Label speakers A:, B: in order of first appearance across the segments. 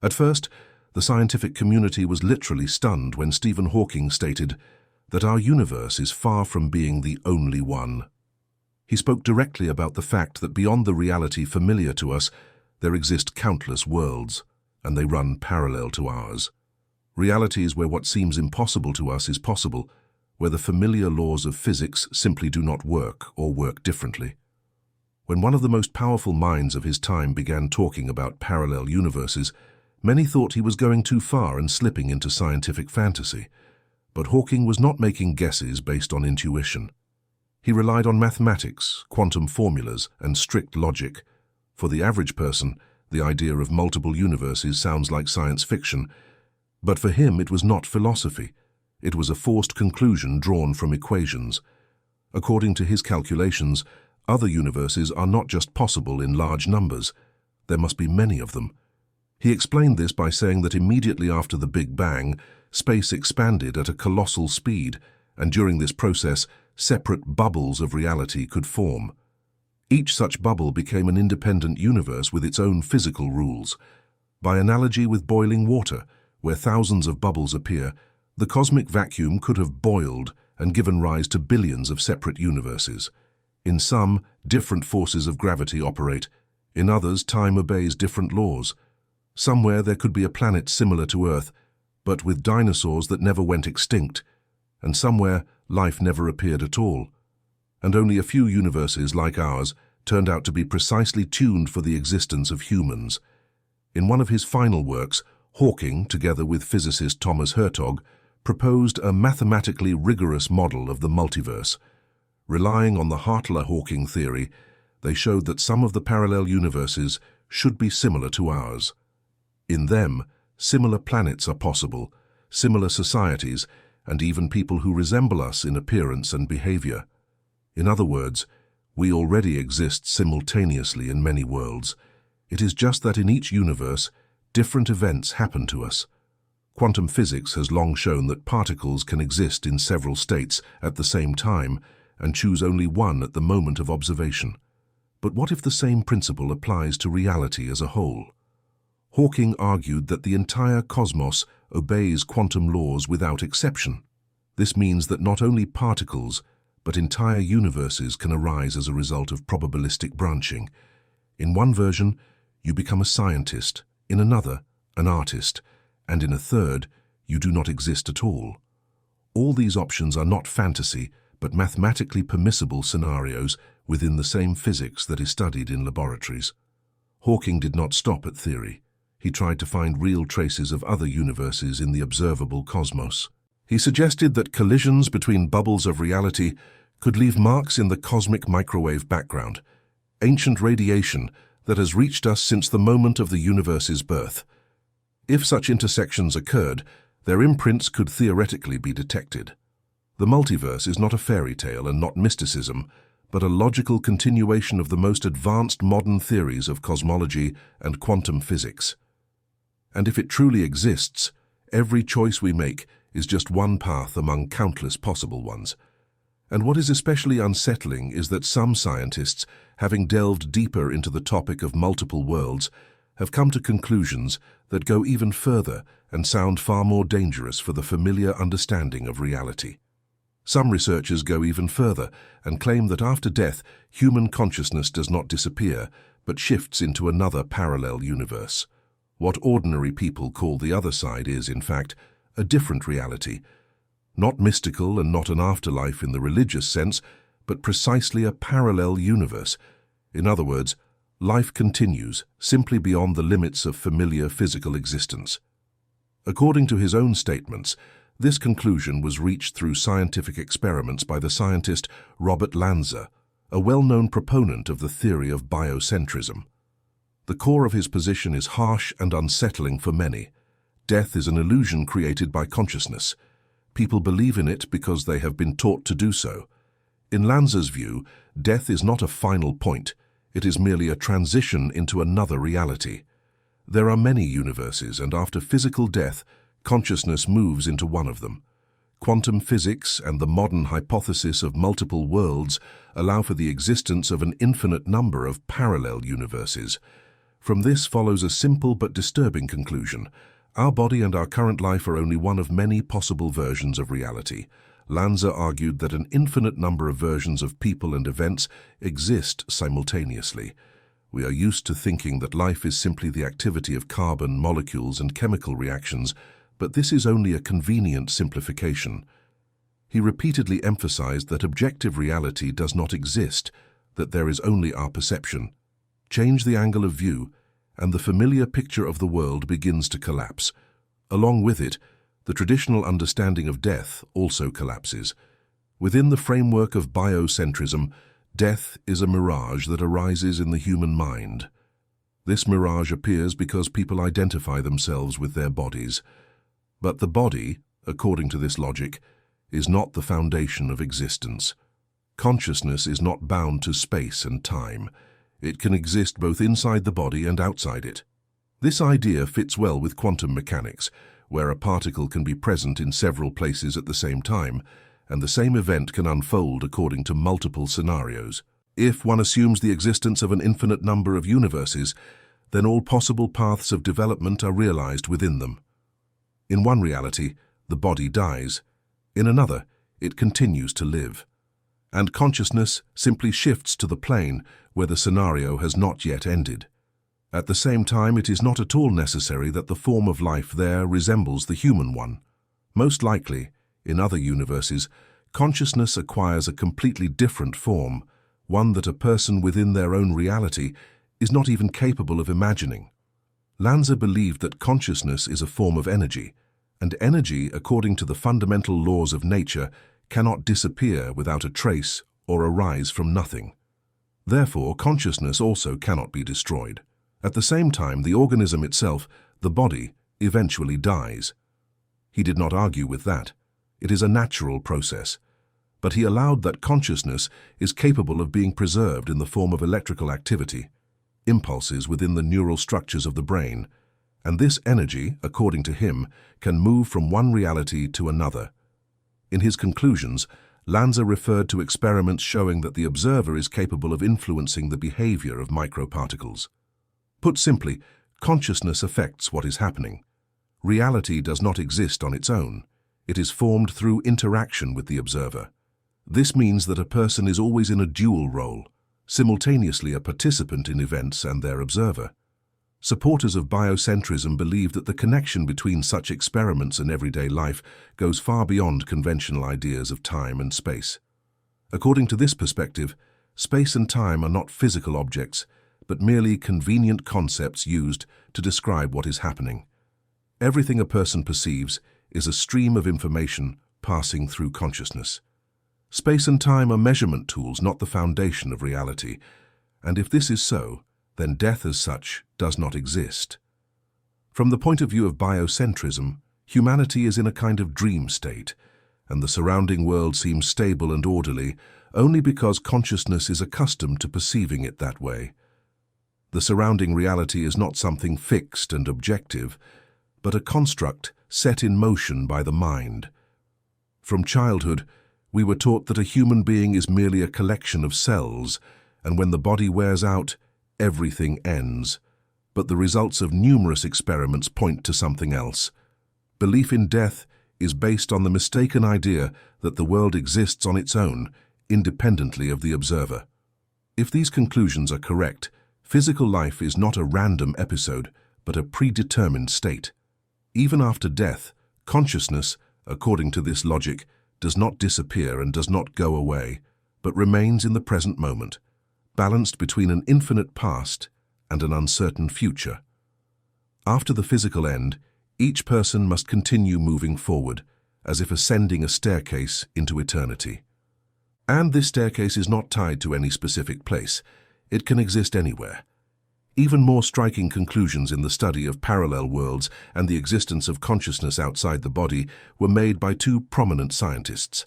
A: At first, the scientific community was literally stunned when Stephen Hawking stated that our universe is far from being the only one. He spoke directly about the fact that beyond the reality familiar to us, there exist countless worlds, and they run parallel to ours. Realities where what seems impossible to us is possible, where the familiar laws of physics simply do not work or work differently. When one of the most powerful minds of his time began talking about parallel universes, many thought he was going too far and slipping into scientific fantasy. But Hawking was not making guesses based on intuition. He relied on mathematics, quantum formulas, and strict logic. For the average person, the idea of multiple universes sounds like science fiction, but for him it was not philosophy. It was a forced conclusion drawn from equations. According to his calculations, other universes are not just possible in large numbers. There must be many of them. He explained this by saying that immediately after the Big Bang, space expanded at a colossal speed, and during this process, separate bubbles of reality could form. Each such bubble became an independent universe with its own physical rules. By analogy with boiling water, where thousands of bubbles appear, the cosmic vacuum could have boiled and given rise to billions of separate universes. In some, different forces of gravity operate. In others, time obeys different laws. Somewhere there could be a planet similar to Earth, but with dinosaurs that never went extinct, and somewhere life never appeared at all. And only a few universes like ours turned out to be precisely tuned for the existence of humans. In one of his final works, Hawking, together with physicist Thomas Hertog, proposed a mathematically rigorous model of the multiverse. Relying on the Hartley-Hawking theory, they showed that some of the parallel universes should be similar to ours. In them, similar planets are possible, similar societies, and even people who resemble us in appearance and behavior. In other words, we already exist simultaneously in many worlds. It is just that in each universe, different events happen to us. Quantum physics has long shown that particles can exist in several states at the same time and choose only one at the moment of observation. But what if the same principle applies to reality as a whole? Hawking argued that the entire cosmos obeys quantum laws without exception. This means that not only particles, but entire universes can arise as a result of probabilistic branching. In one version, you become a scientist, in another, an artist, and in a third, you do not exist at all. All these options are not fantasy, but mathematically permissible scenarios within the same physics that is studied in laboratories. Hawking did not stop at theory. He tried to find real traces of other universes in the observable cosmos. He suggested that collisions between bubbles of reality could leave marks in the cosmic microwave background, ancient radiation that has reached us since the moment of the universe's birth. If such intersections occurred, their imprints could theoretically be detected. The multiverse is not a fairy tale and not mysticism, but a logical continuation of the most advanced modern theories of cosmology and quantum physics. And if it truly exists, every choice we make is just one path among countless possible ones. And what is especially unsettling is that some scientists, having delved deeper into the topic of multiple worlds, have come to conclusions that go even further and sound far more dangerous for the familiar understanding of reality. Some researchers go even further and claim that after death, human consciousness does not disappear, but shifts into another parallel universe. What ordinary people call the other side is, in fact, a different reality, not mystical and not an afterlife in the religious sense, but precisely a parallel universe. In other words, life continues, simply beyond the limits of familiar physical existence. According to his own statements, this conclusion was reached through scientific experiments by the scientist Robert Lanza, a well-known proponent of the theory of biocentrism. The core of his position is harsh and unsettling for many. Death is an illusion created by consciousness. People believe in it because they have been taught to do so. In Lanza's view, death is not a final point. It is merely a transition into another reality. There are many universes, and after physical death, consciousness moves into one of them. Quantum physics and the modern hypothesis of multiple worlds allow for the existence of an infinite number of parallel universes. From this follows a simple but disturbing conclusion. Our body and our current life are only one of many possible versions of reality. Lanza argued that an infinite number of versions of people and events exist simultaneously. We are used to thinking that life is simply the activity of carbon, molecules, and chemical reactions, but this is only a convenient simplification. He repeatedly emphasized that objective reality does not exist, that there is only our perception. Change the angle of view, and the familiar picture of the world begins to collapse. Along with it, the traditional understanding of death also collapses. Within the framework of biocentrism, death is a mirage that arises in the human mind. This mirage appears because people identify themselves with their bodies. But the body, according to this logic, is not the foundation of existence. Consciousness is not bound to space and time. It can exist both inside the body and outside it. This idea fits well with quantum mechanics, where a particle can be present in several places at the same time, and the same event can unfold according to multiple scenarios. If one assumes the existence of an infinite number of universes, then all possible paths of development are realized within them. In one reality, the body dies. In another, it continues to live. And consciousness simply shifts to the plane where the scenario has not yet ended. At the same time, it is not at all necessary that the form of life there resembles the human one. Most likely, in other universes, consciousness acquires a completely different form, one that a person within their own reality is not even capable of imagining. Lanza believed that consciousness is a form of energy, and energy, according to the fundamental laws of nature, cannot disappear without a trace or arise from nothing. Therefore, consciousness also cannot be destroyed. At the same time, the organism itself, the body, eventually dies. He did not argue with that. It is a natural process. But he allowed that consciousness is capable of being preserved in the form of electrical activity, impulses within the neural structures of the brain, and this energy, according to him, can move from one reality to another. In his conclusions, Lanza referred to experiments showing that the observer is capable of influencing the behavior of microparticles. Put simply, consciousness affects what is happening. Reality does not exist on its own. It is formed through interaction with the observer. This means that a person is always in a dual role, simultaneously a participant in events and their observer. Supporters of biocentrism believe that the connection between such experiments and everyday life goes far beyond conventional ideas of time and space. According to this perspective, space and time are not physical objects, but merely convenient concepts used to describe what is happening. Everything a person perceives is a stream of information passing through consciousness. Space and time are measurement tools, not the foundation of reality, and if this is so, then death as such does not exist. From the point of view of biocentrism, humanity is in a kind of dream state, and the surrounding world seems stable and orderly only because consciousness is accustomed to perceiving it that way. The surrounding reality is not something fixed and objective, but a construct set in motion by the mind. From childhood, we were taught that a human being is merely a collection of cells, and when the body wears out, everything ends. But the results of numerous experiments point to something else. Belief in death is based on the mistaken idea that the world exists on its own, independently of the observer. If these conclusions are correct, physical life is not a random episode, but a predetermined state. Even after death, consciousness, according to this logic, does not disappear and does not go away, but remains in the present moment, balanced between an infinite past and an uncertain future. After the physical end, each person must continue moving forward, as if ascending a staircase into eternity. And this staircase is not tied to any specific place. It can exist anywhere. Even more striking conclusions in the study of parallel worlds and the existence of consciousness outside the body were made by two prominent scientists.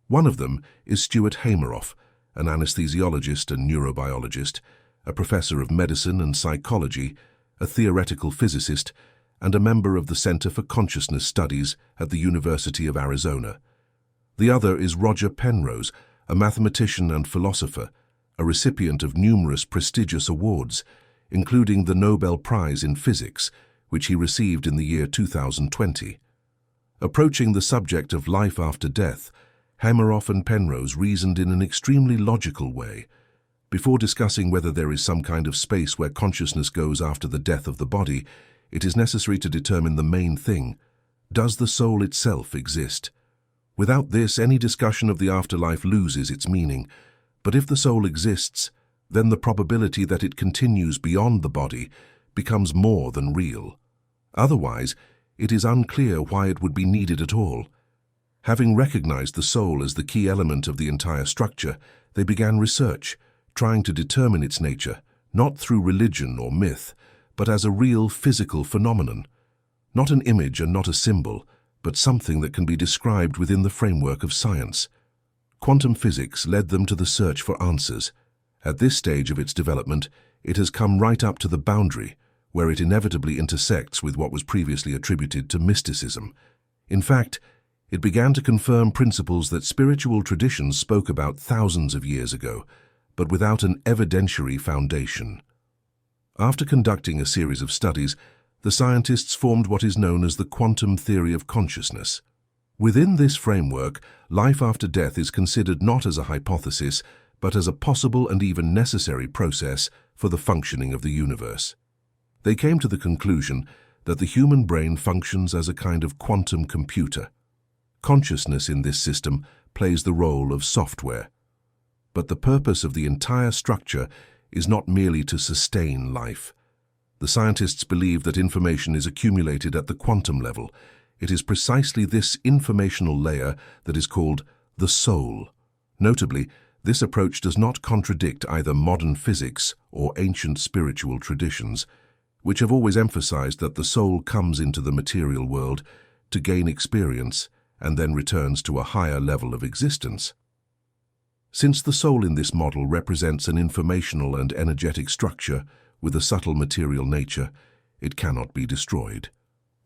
A: One of them is Stuart Hameroff, an anesthesiologist and neurobiologist, a professor of medicine and psychology, a theoretical physicist, and a member of the Center for Consciousness Studies at the University of Arizona. The other is Roger Penrose, a mathematician and philosopher, a recipient of numerous prestigious awards. including the Nobel Prize in Physics, which he received in the year 2020. Approaching the subject of life after death, Hameroff and Penrose reasoned in an extremely logical way. Before discussing whether there is some kind of space where consciousness goes after the death of the body, it is necessary to determine the main thing. Does the soul itself exist? Without this, any discussion of the afterlife loses its meaning. But if the soul exists, then the probability that it continues beyond the body becomes more than real. Otherwise, it is unclear why it would be needed at all. Having recognized the soul as the key element of the entire structure, they began research, trying to determine its nature, not through religion or myth, but as a real physical phenomenon. Not an image and not a symbol, but something that can be described within the framework of science. Quantum physics led them to the search for answers. At this stage of its development, it has come right up to the boundary, where it inevitably intersects with what was previously attributed to mysticism. In fact, it began to confirm principles that spiritual traditions spoke about thousands of years ago, but without an evidentiary foundation. After conducting a series of studies, the scientists formed what is known as the quantum theory of consciousness. Within this framework, life after death is considered not as a hypothesis, but as a possible and even necessary process for the functioning of the universe. They came to the conclusion that the human brain functions as a kind of quantum computer. Consciousness in this system plays the role of software. But the purpose of the entire structure is not merely to sustain life. The scientists believe that information is accumulated at the quantum level. It is precisely this informational layer that is called the soul. Notably, this approach does not contradict either modern physics or ancient spiritual traditions, which have always emphasized that the soul comes into the material world to gain experience and then returns to a higher level of existence. Since the soul in this model represents an informational and energetic structure with a subtle material nature, it cannot be destroyed.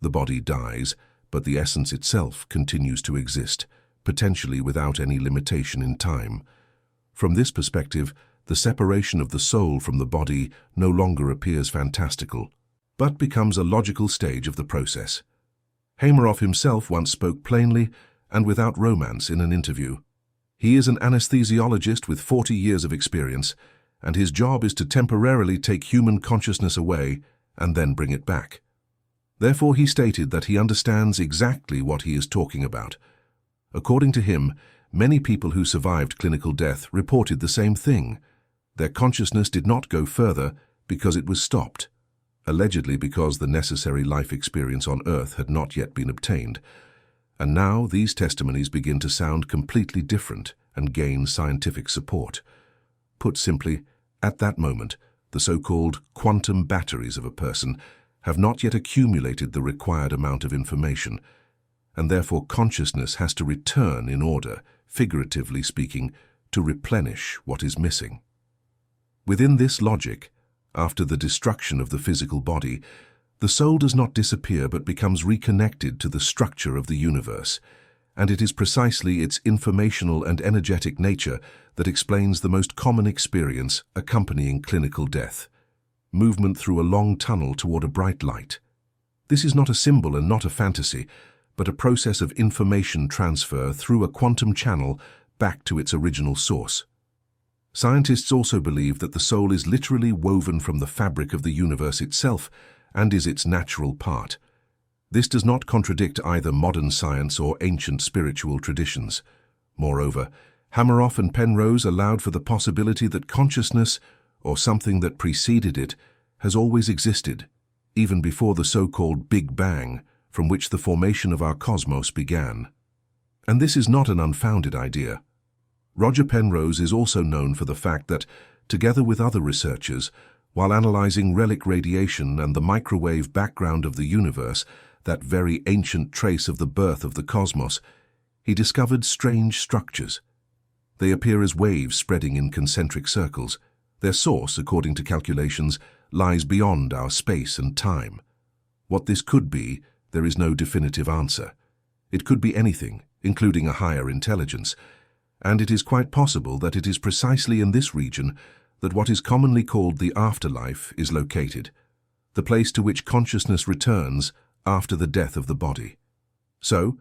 A: The body dies, but the essence itself continues to exist, potentially without any limitation in time. From this perspective, the separation of the soul from the body no longer appears fantastical, but becomes a logical stage of the process. Hameroff himself once spoke plainly and without romance in an interview. He is an anesthesiologist with 40 years of experience, and his job is to temporarily take human consciousness away and then bring it back. Therefore, he stated that he understands exactly what he is talking about. According to him, many people who survived clinical death reported the same thing. Their consciousness did not go further because it was stopped, allegedly because the necessary life experience on Earth had not yet been obtained. And now these testimonies begin to sound completely different and gain scientific support. Put simply, at that moment, the so-called quantum batteries of a person have not yet accumulated the required amount of information, and therefore consciousness has to return in order, figuratively speaking, to replenish what is missing. Within this logic, after the destruction of the physical body, the soul does not disappear but becomes reconnected to the structure of the universe, and it is precisely its informational and energetic nature that explains the most common experience accompanying clinical death: movement through a long tunnel toward a bright light. This is not a symbol and not a fantasy, but a process of information transfer through a quantum channel back to its original source. Scientists also believe that the soul is literally woven from the fabric of the universe itself and is its natural part. This does not contradict either modern science or ancient spiritual traditions. Moreover, Hameroff and Penrose allowed for the possibility that consciousness, or something that preceded it, has always existed, even before the so-called Big Bang, from which the formation of our cosmos began. And this is not an unfounded idea. Roger Penrose is also known for the fact that, together with other researchers, while analyzing relic radiation and the microwave background of the universe, that very ancient trace of the birth of the cosmos, he discovered strange structures. They appear as waves spreading in concentric circles. Their source, according to calculations, lies beyond our space and time. What this could be, there is no definitive answer. It could be anything, including a higher intelligence, and it is quite possible that it is precisely in this region that what is commonly called the afterlife is located, the place to which consciousness returns after the death of the body. So,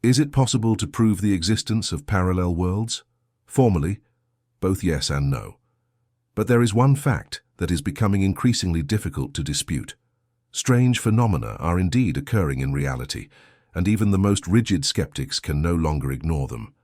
A: is it possible to prove the existence of parallel worlds? Formally, both yes and no. But there is one fact that is becoming increasingly difficult to dispute. Strange phenomena are indeed occurring in reality, and even the most rigid skeptics can no longer ignore them.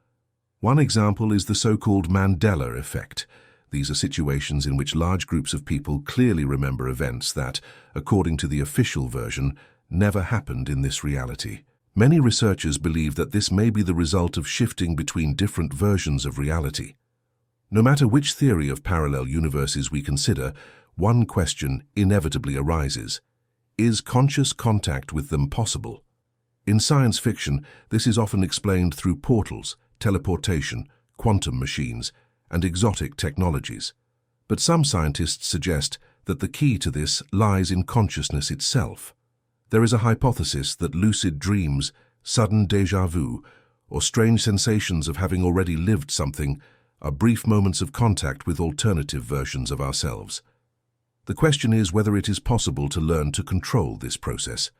A: One example is the so-called Mandela effect. These are situations in which large groups of people clearly remember events that, according to the official version, never happened in this reality. Many researchers believe that this may be the result of shifting between different versions of reality. No matter which theory of parallel universes we consider, one question inevitably arises. Is conscious contact with them possible? In science fiction, this is often explained through portals, teleportation, quantum machines, and exotic technologies. But some scientists suggest that the key to this lies in consciousness itself. There is a hypothesis that lucid dreams, sudden déjà vu, or strange sensations of having already lived something are brief moments of contact with alternative versions of ourselves. The question is whether it is possible to learn to control this process.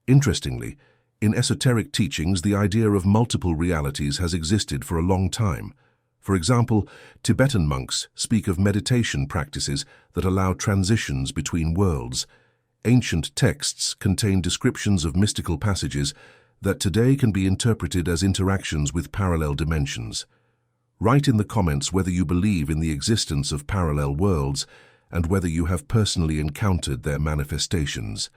A: Interestingly, in esoteric teachings, the idea of multiple realities has existed for a long time. For example, Tibetan monks speak of meditation practices that allow transitions between worlds. Ancient texts contain descriptions of mystical passages that today can be interpreted as interactions with parallel dimensions. Write in the comments whether you believe in the existence of parallel worlds and whether you have personally encountered their manifestations.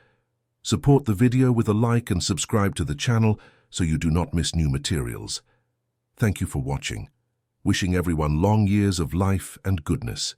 A: Support the video with a like and subscribe to the channel so you do not miss new materials. Thank you for watching. Wishing everyone long years of life and goodness.